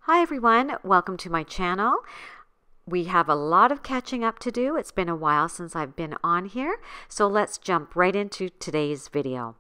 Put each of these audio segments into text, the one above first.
Hi everyone, welcome to my channel. We have a lot of catching up to do. It's been a while since I've been on here, so let's jump right into today's video.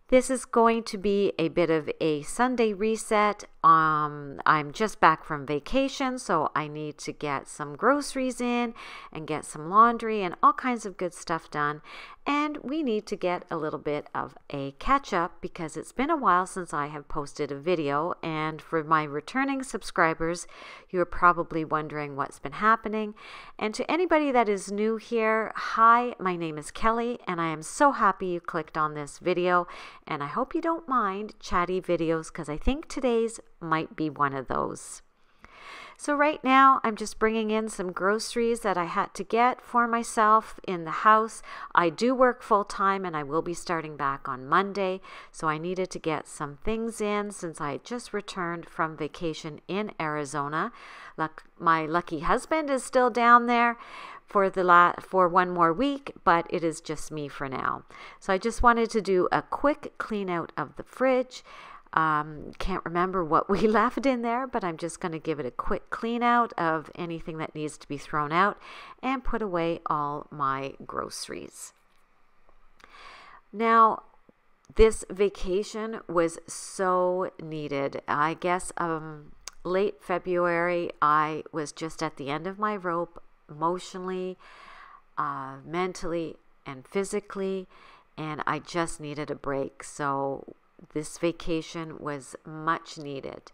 This is going to be a bit of a Sunday reset. I'm just back from vacation, so I need to get some groceries in and get some laundry and all kinds of good stuff done. And we need to get a little bit of a catch up because it's been a while since I have posted a video. And for my returning subscribers, you're probably wondering what's been happening. And to anybody that is new here, hi, my name is Kelly, and I am so happy you clicked on this video. And I hope you don't mind chatty videos because I think today's might be one of those. So right now I'm just bringing in some groceries that I had to get for myself in the house. I do work full-time and I will be starting back on Monday. So I needed to get some things in since I just returned from vacation in Arizona. My lucky husband is still down there for one more week, but it is just me for now. So I just wanted to do a quick clean out of the fridge. Can't remember what we left in there, but I'm just going to give it a quick clean out of anything that needs to be thrown out and put away all my groceries. Now, this vacation was so needed. I guess late February, I was just at the end of my rope emotionally, mentally, and physically, and I just needed a break. So this vacation was much needed.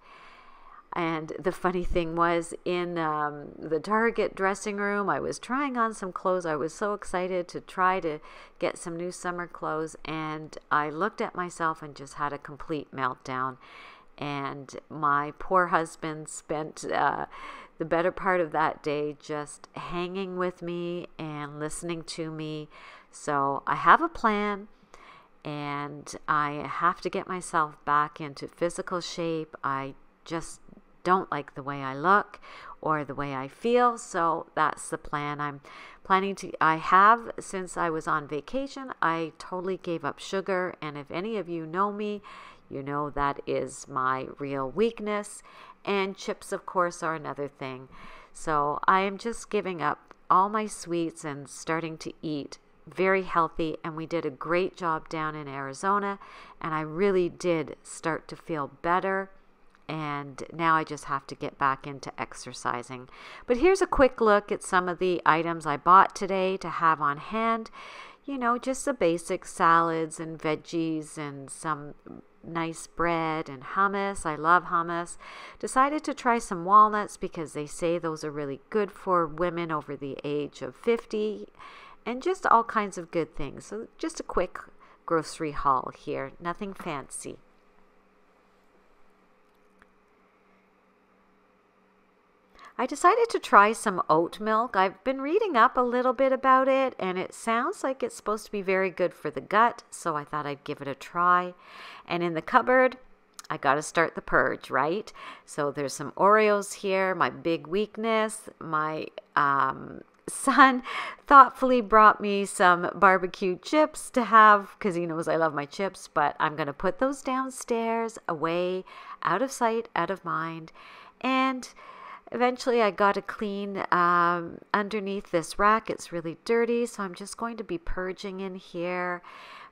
And the funny thing was, in the Target dressing room, I was trying on some clothes. I was so excited to try to get some new summer clothes, and I looked at myself and just had a complete meltdown. And my poor husband spent the better part of that day just hanging with me and listening to me. So I have a plan, and I have to get myself back into physical shape. I just don't like the way I look or the way I feel, so that's the plan. I'm planning to, since I was on vacation, I totally gave up sugar, and if any of you know me, you know that is my real weakness, and chips, of course, are another thing. So I am just giving up all my sweets and starting to eat very healthy, and we did a great job down in Arizona, and I really did start to feel better, and now I just have to get back into exercising. But here's a quick look at some of the items I bought today to have on hand. You know, just the basic salads and veggies and some nice bread and hummus. I love hummus. Decided to try some walnuts because they say those are really good for women over the age of 50. And just all kinds of good things. So just a quick grocery haul here. Nothing fancy. I decided to try some oat milk. I've been reading up a little bit about it, and it sounds like it's supposed to be very good for the gut. So I thought I'd give it a try. And in the cupboard, I got to start the purge, right? So there's some Oreos here, my big weakness. My son thoughtfully brought me some barbecue chips to have because he knows I love my chips, but I'm going to put those downstairs, away, out of sight, out of mind. And eventually I got to clean underneath this rack. It's really dirty, so I'm just going to be purging in here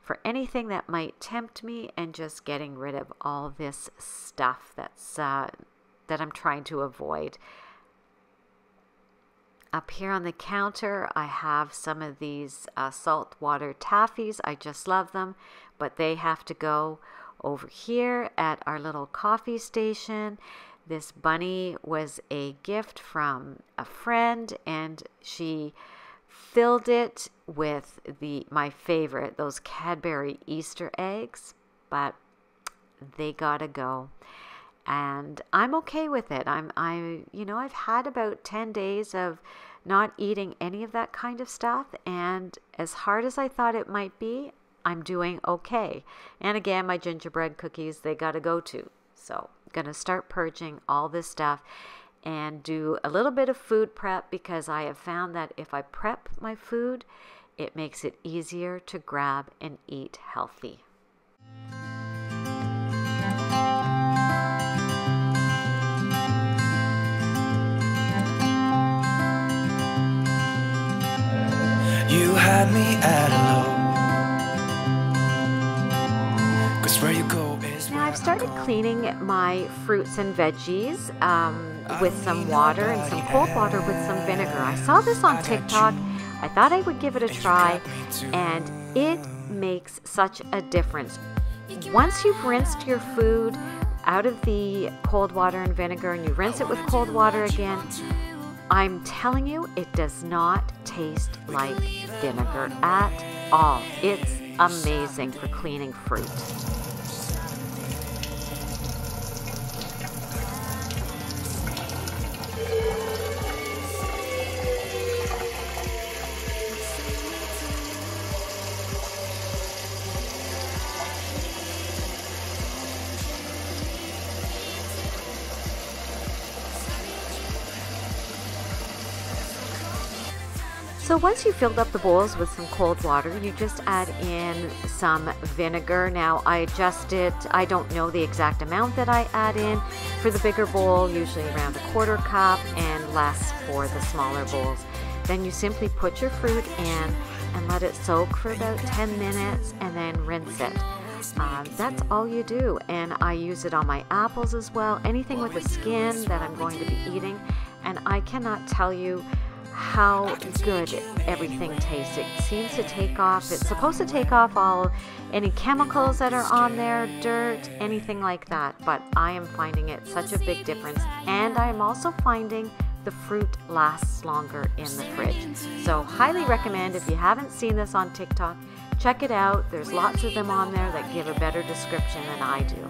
for anything that might tempt me and just getting rid of all this stuff that's that I'm trying to avoid. Up here on the counter, I have some of these saltwater taffies. I just love them, but they have to go over here at our little coffee station. This bunny was a gift from a friend, and she filled it with my favorite, those Cadbury Easter eggs, but they gotta go. And I'm okay with it. I've had about 10 days of not eating any of that kind of stuff, and as hard as I thought it might be, I'm doing okay. And again, my gingerbread cookies, they gotta go too. So I'm gonna start purging all this stuff and do a little bit of food prep because I have found that if I prep my food, it makes it easier to grab and eat healthy. had me at hello. 'Cause where you go is where Now I've started cleaning my fruits and veggies with some water and some cold water with some vinegar. I saw this on TikTok. I thought I would give it a try, and it makes such a difference. Once you've rinsed your food out of the cold water and vinegar and you rinse it with cold water again, I'm telling you, it does not taste like vinegar at all. It's amazing for cleaning fruit. So once you've filled up the bowls with some cold water, you just add in some vinegar. Now I adjust it. I don't know the exact amount that I add in for the bigger bowl, usually around 1/4 cup, and less for the smaller bowls. Then you simply put your fruit in and let it soak for about 10 minutes and then rinse it. That's all you do, and I use it on my apples as well, anything with a skin that I'm going to be eating, and I cannot tell you how good everything tastes. It seems to take off, it's supposed to take off any chemicals that are on there, dirt, anything like that, but I am finding it such a big difference, and I am also finding the fruit lasts longer in the fridge. So highly recommend, if you haven't seen this on TikTok, check it out. There's lots of them on there that give a better description than I do.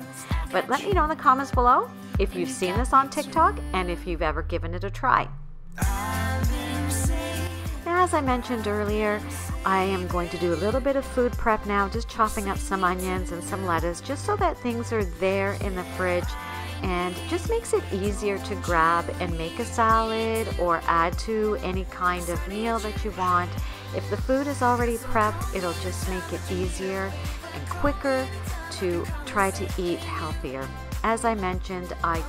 But let me know in the comments below if you've seen this on TikTok and if you've ever given it a try. Now, as I mentioned earlier, I am going to do a little bit of food prep now, just chopping up some onions and some lettuce, just so that things are there in the fridge, and just makes it easier to grab and make a salad or add to any kind of meal that you want. If the food is already prepped, it'll just make it easier and quicker to try to eat healthier. As I mentioned, I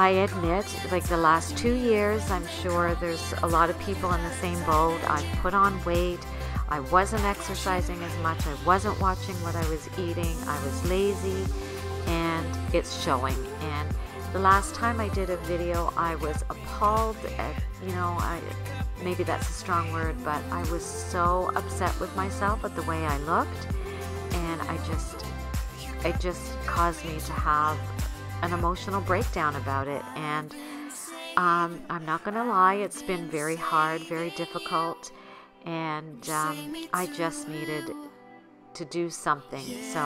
admit, like the last 2 years, I'm sure there's a lot of people in the same boat. I've put on weight. I wasn't exercising as much. I wasn't watching what I was eating. I was lazy, and it's showing. And the last time I did a video, I was appalled at, maybe that's a strong word, but I was so upset with myself at the way I looked, and it just caused me to have an emotional breakdown about it. And I'm not gonna lie, it's been very hard, very difficult, and I just needed to do something. So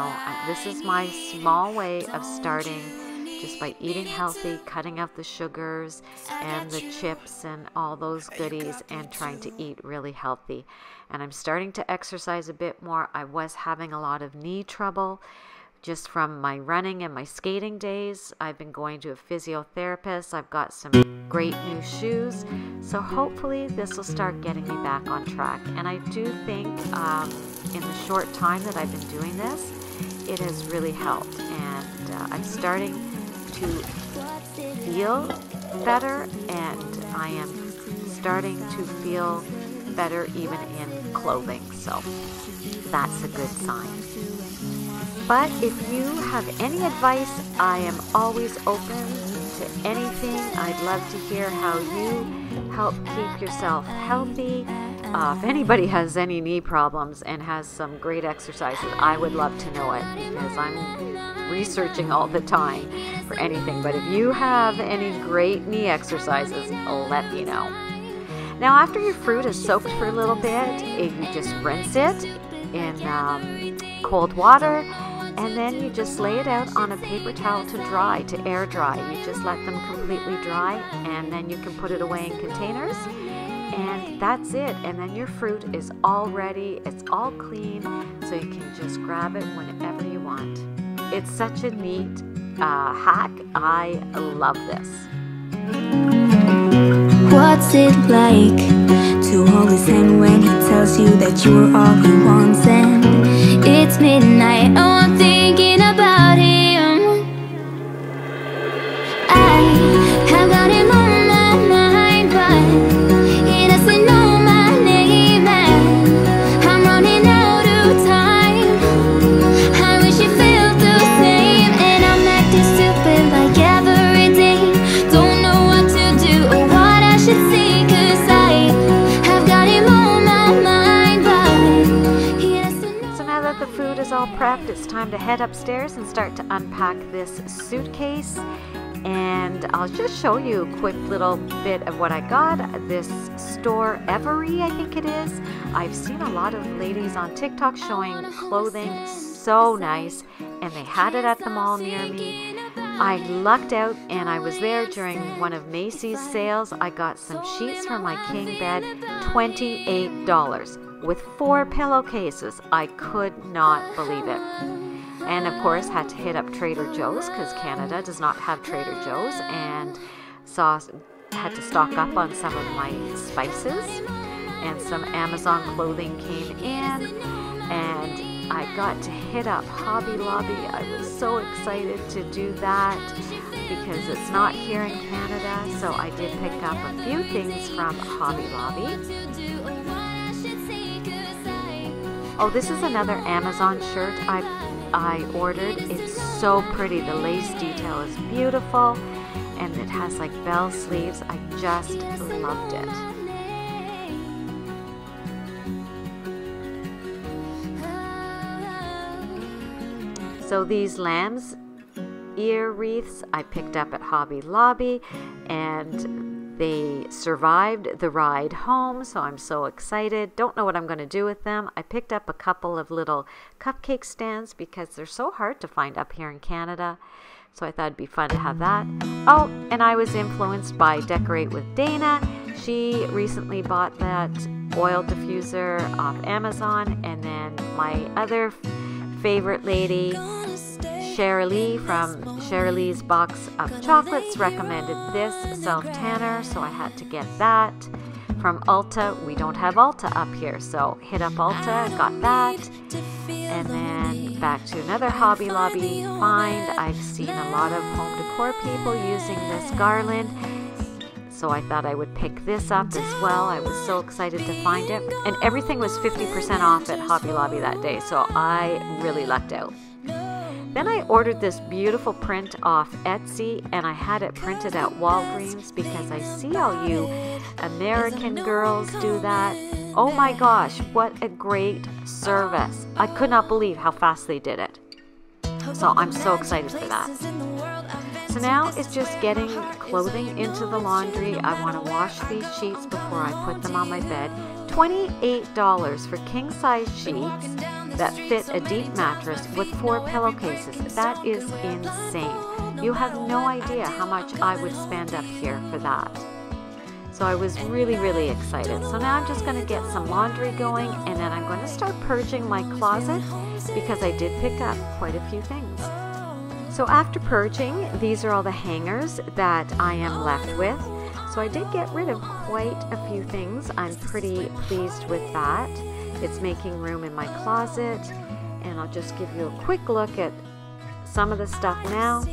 this is my small way of starting, just by eating healthy, cutting out the sugars and the chips and all those goodies, and trying to eat really healthy. And I'm starting to exercise a bit more. I was having a lot of knee trouble just from my running and my skating days. I've been going to a physiotherapist. I've got some great new shoes. So hopefully this will start getting me back on track. And I do think in the short time that I've been doing this, it has really helped. And I'm starting to feel better, and I am starting to feel better even in clothing. So that's a good sign. But if you have any advice, I am always open to anything. I'd love to hear how you help keep yourself healthy. If anybody has any knee problems and has some great exercises, I would love to know it, because I'm researching all the time for anything. But if you have any great knee exercises, let me know. Now, after your fruit is soaked for a little bit, you just rinse it in cold water, and then you just lay it out on a paper towel to dry, to air dry. You just let them completely dry, and then you can put it away in containers, and that's it. And then your fruit is all ready, it's all clean, so you can just grab it whenever you want. It's such a neat hack. I love this. What's it like to hold his hand when he tells you that you're all he wants? And it's midnight, oh, I'm thinking about him. I have got him on my mind, but he doesn't know my name. prepped. It's time to head upstairs and start to unpack this suitcase. And I'll just show you a quick little bit of what I got. This store, Every, I think it is. I've seen a lot of ladies on TikTok showing clothing, so nice, and they had it at the mall near me. I lucked out and I was there during one of Macy's sales. I got some sheets for my king bed, $28 with 4 pillowcases. I could not believe it. And of course had to hit up Trader Joe's because Canada does not have Trader Joe's, and had to stock up on some of my spices, and some Amazon clothing came in, and I got to hit up Hobby Lobby. I was so excited to do that because it's not here in Canada, so I did pick up a few things from Hobby Lobby. Oh, this is another Amazon shirt I ordered. It's so pretty. The lace detail is beautiful, and it has like bell sleeves. I just loved it. So these lamb's ear wreaths I picked up at Hobby Lobby, and they survived the ride home, so I'm so excited. Don't know what I'm going to do with them. I picked up a couple of little cupcake stands because they're so hard to find up here in Canada, so I thought it'd be fun to have that. Oh, and I was influenced by Decorate with Dana. She recently bought that oil diffuser off Amazon, and then my other favorite lady, Sherilee from Sherilee's Box of Chocolates, recommended this self-tanner, so I had to get that. From Ulta, we don't have Ulta up here, so hit up Ulta, got that. And then back to another Hobby Lobby find. I've seen a lot of home decor people using this garland, so I thought I would pick this up as well. I was so excited to find it. And everything was 50% off at Hobby Lobby that day, so I really lucked out. Then I ordered this beautiful print off Etsy, and I had it printed at Walgreens because I see all you American girls do that. Oh my gosh, what a great service. I could not believe how fast they did it. So I'm so excited for that. So now it's just getting clothing into the laundry. I want to wash these sheets before I put them on my bed. $28 for king-size sheets that fit a deep mattress with 4 pillowcases. That is insane. You have no idea how much I would spend up here for that. So I was really, really excited. So now I'm just going to get some laundry going, and then I'm going to start purging my closet because I did pick up quite a few things. So after purging, these are all the hangers that I am left with. So I did get rid of quite a few things. I'm pretty pleased with that. It's making room in my closet, and I'll just give you a quick look at some of the stuff now.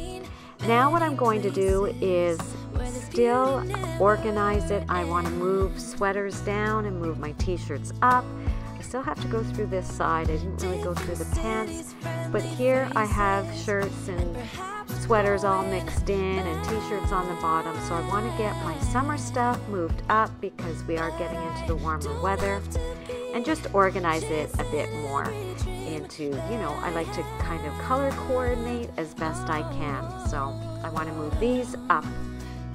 Now what I'm going to do is still organize it. I want to move sweaters down and move my t-shirts up. I still have to go through this side. I didn't really go through the pants, but here I have shirts and sweaters all mixed in and t-shirts on the bottom. So I want to get my summer stuff moved up because we are getting into the warmer weather, and just organize it a bit more into, you know, I like to kind of color coordinate as best I can. So I want to move these up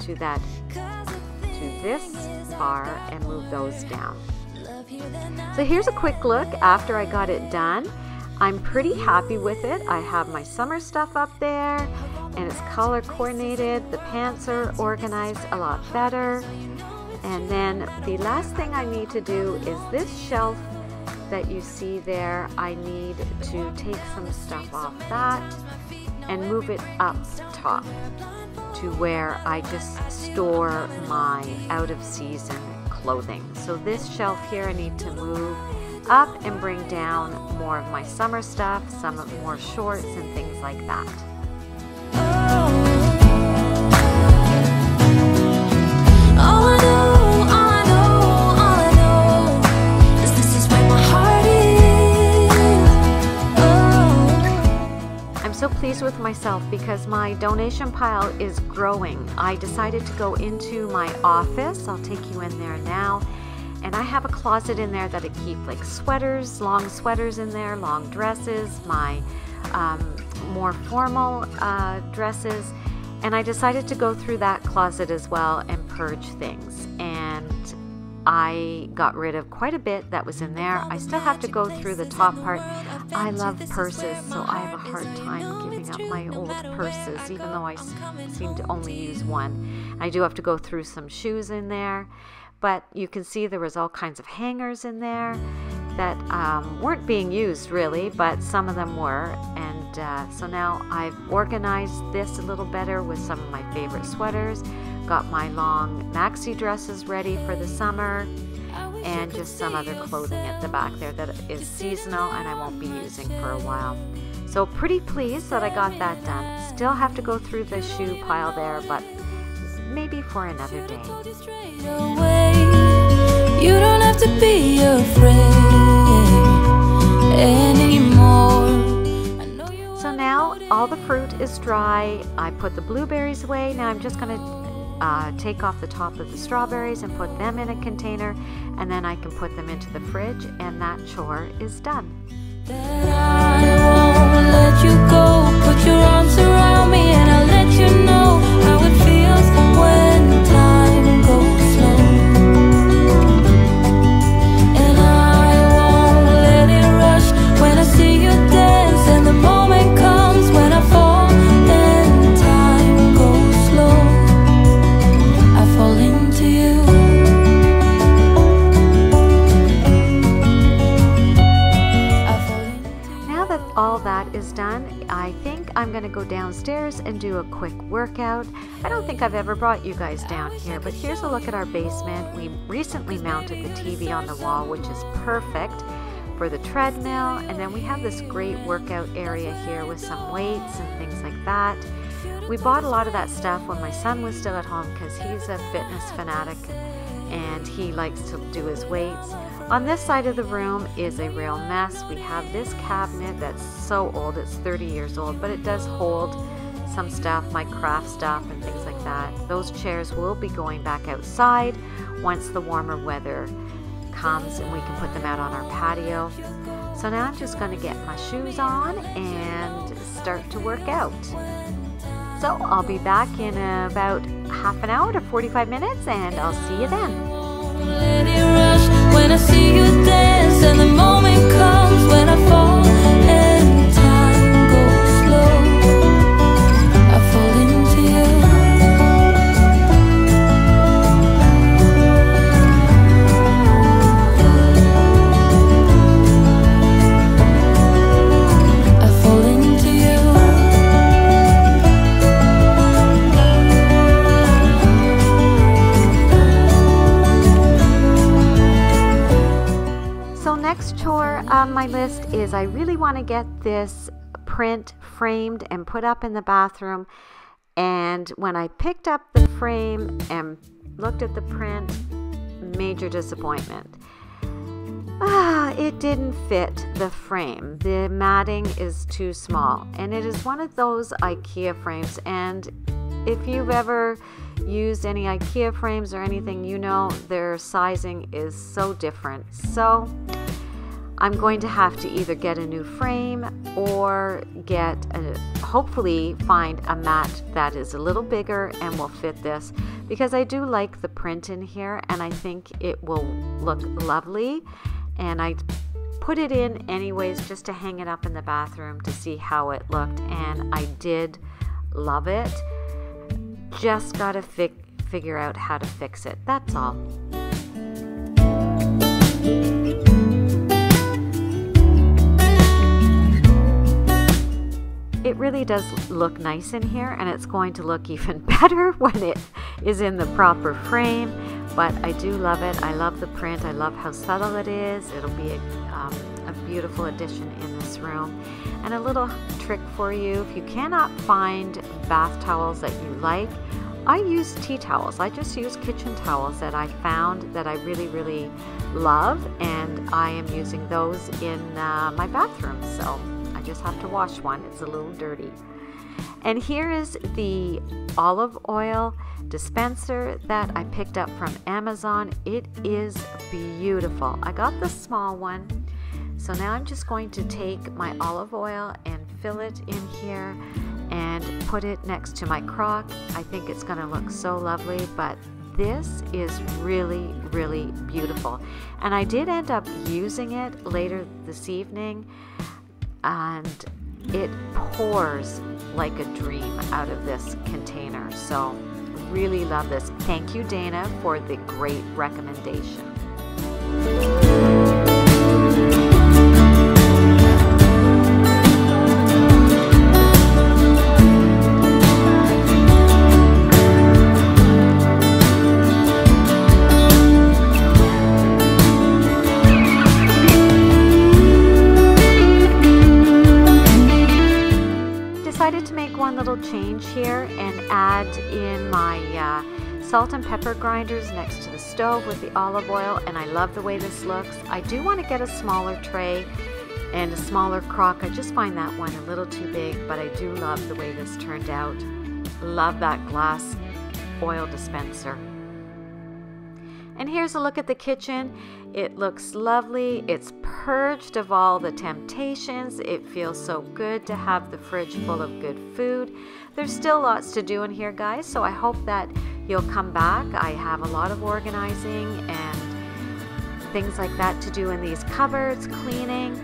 to this bar and move those down. So here's a quick look after I got it done. I'm pretty happy with it. I have my summer stuff up there, and it's color coordinated. The pants are organized a lot better. And then the last thing I need to do is this shelf that you see there. I need to take some stuff off that and move it up top to where I just store my out of season clothing. So this shelf here I need to move up and bring down more of my summer stuff, some more shorts and things like that. I'm so pleased with myself because my donation pile is growing. I decided to go into my office. I'll take you in there now. And I have a closet in there that I keep like sweaters, long sweaters in there, long dresses, my more formal dresses. And I decided to go through that closet as well and purge things. And I got rid of quite a bit that was in there. I still have to go through the top part. I love purses, so I have a hard time giving up my old purses, even though I seem to only use one. I do have to go through some shoes in there, but you can see there was all kinds of hangers in there that weren't being used really, but some of them were. And so now I've organized this a little better with some of my favorite sweaters, got my long maxi dresses ready for the summer, and just some other clothing at the back there that is seasonal and I won't be using for a while. So pretty pleased that I got that done. Still have to go through the shoe pile there, but maybe for another day. You don't have to be afraid anymore. So now all the fruit is dry. I put the blueberries away. Now I'm just going to take off the top of the strawberries and put them in a container, and then I can put them into the fridge, and that chore is done. That I won't let you go. Put your arms around me and I'll let you know how it feels when time goes slow. And I won't let it rush when I see you dance, and the moment comes when I fall and time goes slow. I fall into you. All that is done, I think I'm going to go downstairs and do a quick workout. I don't think I've ever brought you guys down here, but here's a look at our basement. We recently mounted the TV on the wall, which is perfect for the treadmill, and then we have this great workout area here with some weights and things like that. We bought a lot of that stuff when my son was still at home because he's a fitness fanatic and he likes to do his weights. On this side of the room is a real mess. We have this cabinet that's so old, it's 30 years old, but it does hold some stuff, my craft stuff and things like that. Those chairs will be going back outside once the warmer weather comes and we can put them out on our patio. So now I'm just going to get my shoes on and start to work out. So I'll be back in about half an hour to 45 minutes, and I'll see you then. Let it rush when I see you dance, and the moment comes when I fall and time goes slow. I fall into you. I fall into you. Next chore on my list is I really want to get this print framed and put up in the bathroom. And when I picked up the frame and looked at the print, major disappointment. It didn't fit the frame. The matting is too small, and it is one of those IKEA frames. And if you've ever used any IKEA frames or anything, you know their sizing is so different. So I'm going to have to either get a new frame or hopefully find a mat that is a little bigger and will fit this, because I do like the print in here and I think it will look lovely. And I put it in anyways just to hang it up in the bathroom to see how it looked, and I did love it. Just gotta figure out how to fix it, that's all. It really does look nice in here, and it's going to look even better when it is in the proper frame. But I do love it. I love the print. I love how subtle it is. It'll be a beautiful addition in this room. And a little trick for you, if you cannot find bath towels that you like, I use tea towels. I just use kitchen towels that I found that I really, really love, and I am using those in my bathroom. So I just have to wash one. It's a little dirty. And here is the olive oil dispenser that I picked up from Amazon. It is beautiful. I got the small one. So now I'm just going to take my olive oil and fill it in here and put it next to my crock. I think it's going to look so lovely, but this is really, really beautiful. And I did end up using it later this evening, and it pours like a dream out of this container. So really love this. Thank you, Dana, for the great recommendation. Decided to make one little change here and add in my salt and pepper grinders next to the stove with the olive oil, and I love the way this looks. I do want to get a smaller tray and a smaller crock. I just find that one a little too big, but I do love the way this turned out. Love that glass oil dispenser. And here's a look at the kitchen. It looks lovely. It's purged of all the temptations. It feels so good to have the fridge full of good food. There's still lots to do in here, guys, so I hope that you'll come back. I have a lot of organizing and things like that to do in these cupboards, cleaning.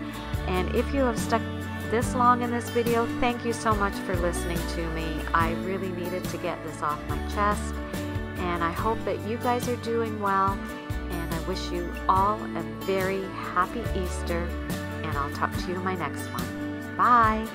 And if you have stuck this long in this video, thank you so much for listening to me. I really needed to get this off my chest. And I hope that you guys are doing well, and I wish you all a very happy Easter, and I'll talk to you in my next one. Bye!